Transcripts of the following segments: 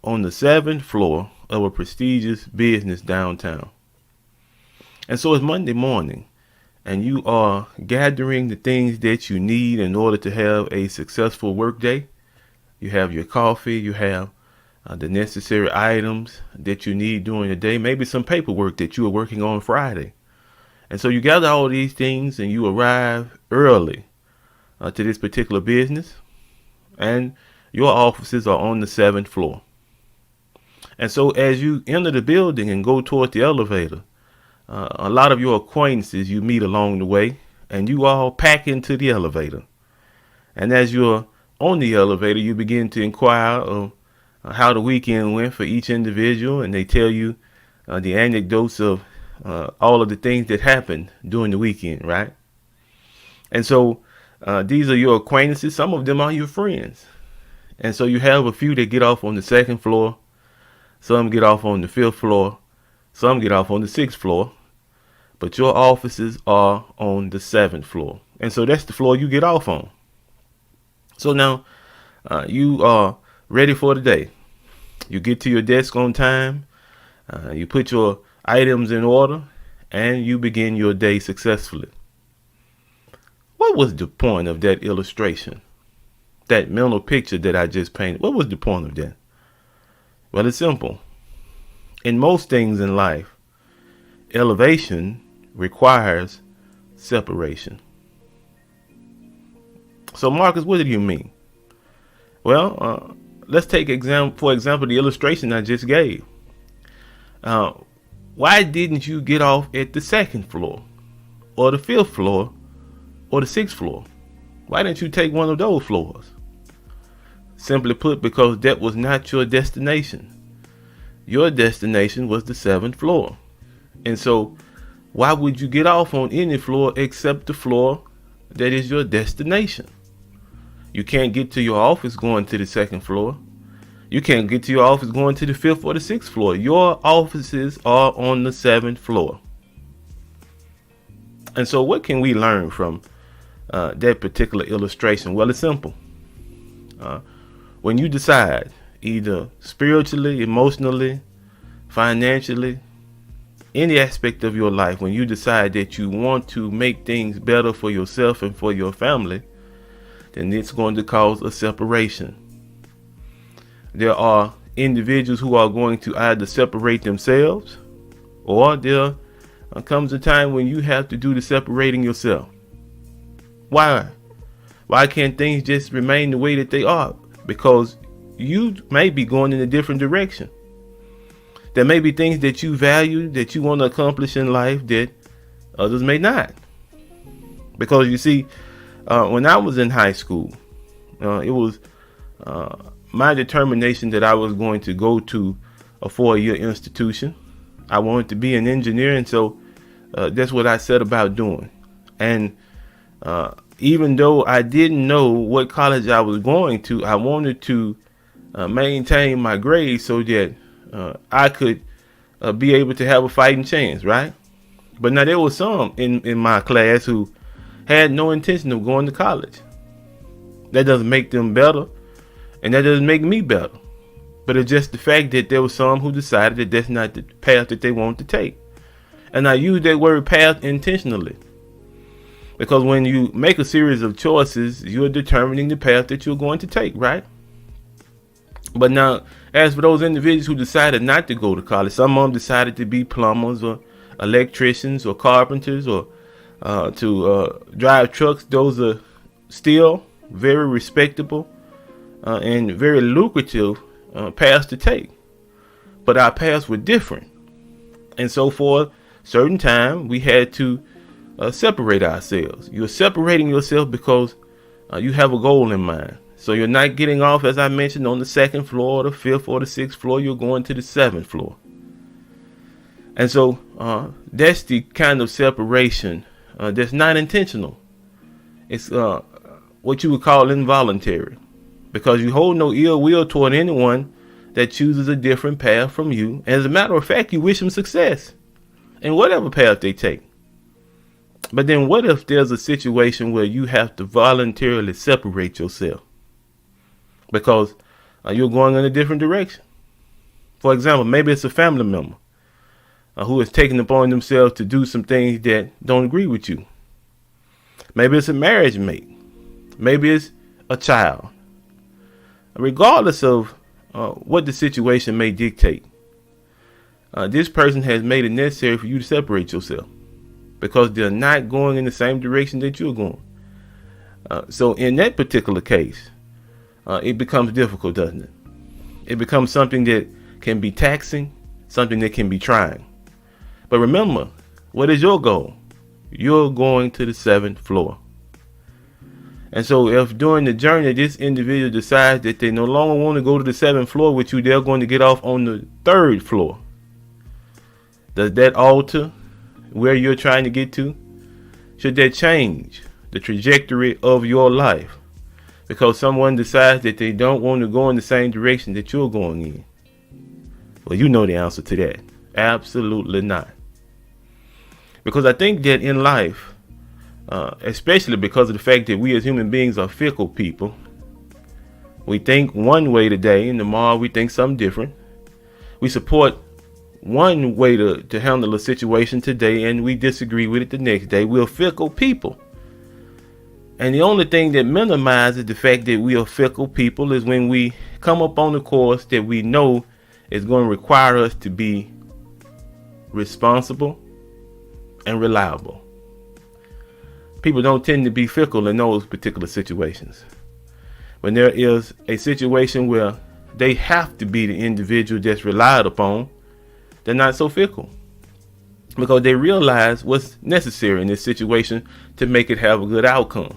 on the 7th floor of a prestigious business downtown. And so it's Monday morning, and you are gathering the things that you need in order to have a successful workday. You have your coffee, you have the necessary items that you need during the day, maybe some paperwork that you are working on Friday. And so you gather all these things and you arrive early to this particular business, and your offices are on the 7th floor. And so as you enter the building and go toward the elevator, a lot of your acquaintances you meet along the way, and you all pack into the elevator. And as you're on the elevator, you begin to inquire of how the weekend went for each individual, and they tell you the anecdotes of all of the things that happened during the weekend, right? And so these are your acquaintances. Some of them are your friends. And so you have a few that get off on the 2nd floor. Some get off on the 5th floor. Some get off on the 6th floor. But your offices are on the 7th floor. And so that's the floor you get off on. So now you are ready for the day. You get to your desk on time. You put your items in order, and you begin your day successfully. What was the point of that illustration? That mental picture that I just painted? What was the point of that? Well, it's simple. In most things in life, elevation requires separation. So, Marcus, what do you mean? Well, let's take for example, the illustration I just gave. Why didn't you get off at the 2nd floor or the 5th floor or the 6th floor? Why didn't you take one of those floors? Simply put, because that was not your destination. Your destination was the 7th floor. And so why would you get off on any floor except the floor that is your destination? You can't get to your office going to the 2nd floor. You can't get to your office going to the 5th or the 6th floor. Your offices are on the 7th floor. And so what can we learn from that particular illustration? Well, it's simple. When you decide, either spiritually, emotionally, financially, any aspect of your life, when you decide that you want to make things better for yourself and for your family, then it's going to cause a separation. There are individuals who are going to either separate themselves, or there comes a time when you have to do the separating yourself. Why? Why can't things just remain the way that they are? Because you may be going in a different direction. There may be things that you value, that you want to accomplish in life that others may not. Because you see, when I was in high school, it was my determination that I was going to go to a 4-year institution. I wanted to be an engineer, and so that's what I set about doing. And even though I didn't know what college I was going to, I wanted to maintain my grades so that I could be able to have a fighting chance, right? But now there was some in my class who had no intention of going to college. That doesn't make them better, and that doesn't make me better. But it's just the fact that there was some who decided that that's not the path that they wanted to take. And I use that word path intentionally, because when you make a series of choices, you're determining the path that you're going to take, right? But now, as for those individuals who decided not to go to college, some of them decided to be plumbers or electricians or carpenters or to drive trucks. Those are still very respectable and very lucrative paths to take. But our paths were different. And so for a certain time, we had to separate ourselves. You're separating yourself because you have a goal in mind. So you're not getting off, as I mentioned, on the 2nd floor, or the 5th or the 6th floor. You're going to the 7th floor. And so that's the kind of separation that's not intentional. It's what you would call involuntary, because you hold no ill will toward anyone that chooses a different path from you. As a matter of fact, you wish them success in whatever path they take. But then what if there's a situation where you have to voluntarily separate yourself because you're going in a different direction? For example, maybe it's a family member who is taking upon themselves to do some things that don't agree with you. Maybe it's a marriage mate. Maybe it's a child. Regardless of what the situation may dictate, this person has made it necessary for you to separate yourself because they're not going in the same direction that you're going. So in that particular case, it becomes difficult, doesn't it? It becomes something that can be taxing, something that can be trying. But remember, what is your goal? You're going to the 7th floor. And so if during the journey this individual decides that they no longer want to go to the 7th floor with you, they're going to get off on the 3rd floor. Does that alter where you're trying to get to? Should that change the trajectory of your life because someone decides that they don't want to go in the same direction that you're going in? Well, you know the answer to that. Absolutely not. Because I think that in life, especially because of the fact that we as human beings are fickle people, we think one way today and tomorrow we think something different. We support one way to handle a situation today and we disagree with it the next day. We're fickle people. And the only thing that minimizes the fact that we are fickle people is when we come up on a course that we know is going to require us to be responsible and reliable. People don't tend to be fickle in those particular situations. When there is a situation where they have to be the individual that's relied upon, they're not so fickle because they realize what's necessary in this situation to make it have a good outcome.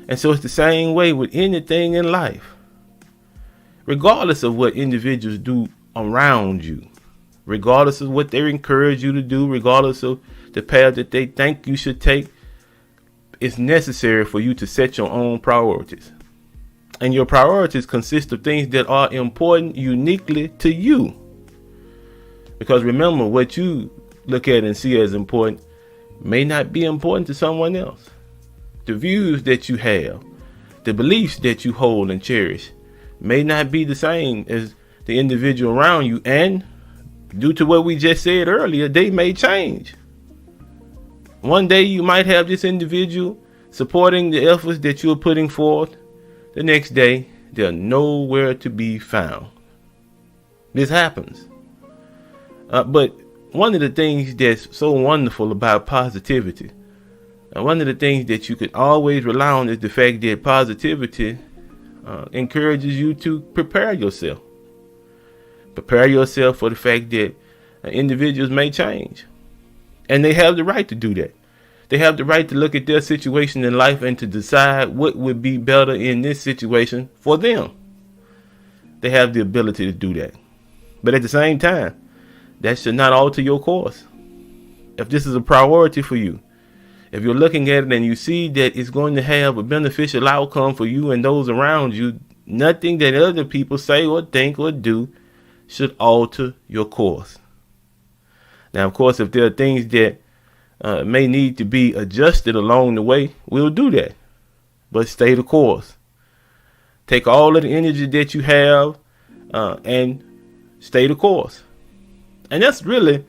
And so it's the same way with anything in life. Regardless of what individuals do around you, regardless of what they encourage you to do, regardless of the path that they think you should take, it's necessary for you to set your own priorities. And your priorities consist of things that are important uniquely to you. Because remember, what you look at and see as important may not be important to someone else. The views that you have, the beliefs that you hold and cherish may not be the same as the individual around you. And due to what we just said earlier, they may change. One day you might have this individual supporting the efforts that you're putting forth. The next day, they're nowhere to be found. This happens. But one of the things that's so wonderful about positivity, and one of the things that you can always rely on, is the fact that positivity encourages you to prepare yourself. Prepare yourself for the fact that individuals may change. And they have the right to do that. They have the right to look at their situation in life and to decide what would be better in this situation for them. They have the ability to do that. But at the same time, that should not alter your course. If this is a priority for you, if you're looking at it and you see that it's going to have a beneficial outcome for you and those around you, nothing that other people say or think or do should alter your course. Now, of course, if there are things that may need to be adjusted along the way, we'll do that. But stay the course. Take all of the energy that you have and stay the course. And that's really,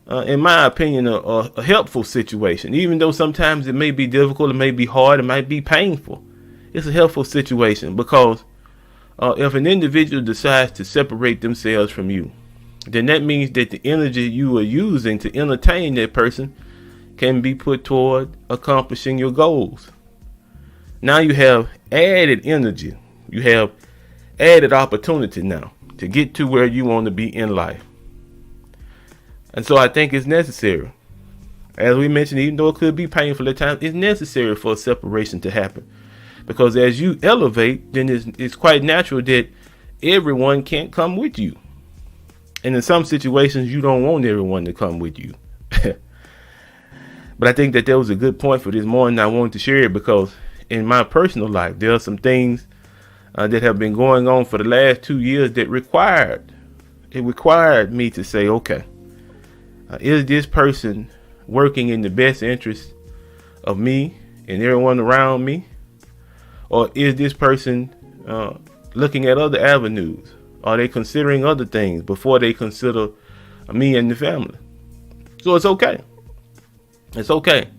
in my opinion, a helpful situation. Even though sometimes it may be difficult, it may be hard, it might be painful. It's a helpful situation because if an individual decides to separate themselves from you, then that means that the energy you are using to entertain that person can be put toward accomplishing your goals. Now you have added energy. You have added opportunity now to get to where you want to be in life. And so I think it's necessary. As we mentioned, even though it could be painful at times, it's necessary for a separation to happen. Because as you elevate, then it's quite natural that everyone can't come with you. And in some situations, you don't want everyone to come with you. But I think that there was a good point for this morning. I wanted to share it because in my personal life, there are some things that have been going on for the last 2 years that required me to say, okay, is this person working in the best interest of me and everyone around me? Or is this person looking at other avenues Are they considering other things before they consider me and the family? So it's okay. It's okay.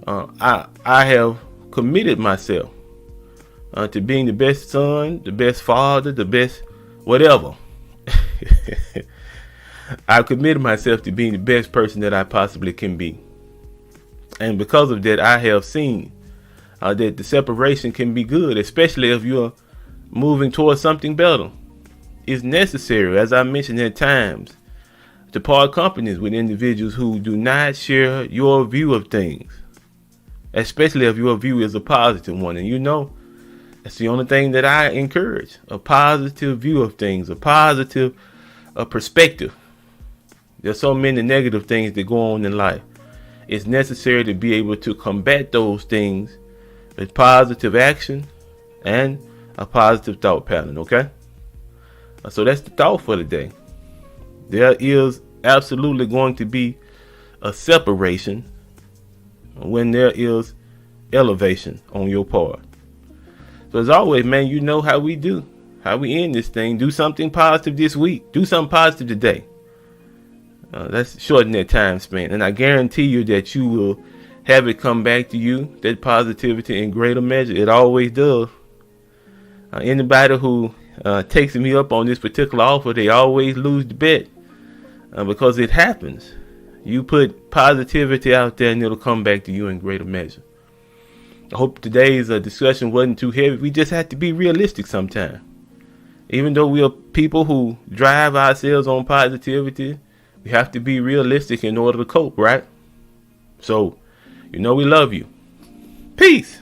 I have committed myself to being the best son, the best father, the best whatever. I've committed myself to being the best person that I possibly can be. And because of that, I have seen that the separation can be good, especially if you're moving towards something better. It's necessary, as I mentioned at times, to part companies with individuals who do not share your view of things, especially if your view is a positive one. And you know, that's the only thing that I encourage, a positive view of things, a positive perspective. There's so many negative things that go on in life. It's necessary to be able to combat those things with positive action and a positive thought pattern, okay? So that's the thought for today. There is absolutely going to be a separation when there is elevation on your part. So as always, man, you know how we do. How we end this thing. Do something positive this week. Do something positive today. Let's shorten that time span. And I guarantee you that you will have it come back to you, that positivity in greater measure. It always does. Anybody who takes me up on this particular offer, they always lose the bet. Because it happens. You put positivity out there and it'll come back to you in greater measure. I hope today's discussion wasn't too heavy. We just have to be realistic sometimes. Even though we are people who drive ourselves on positivity, we have to be realistic in order to cope, right? So, you know we love you. Peace.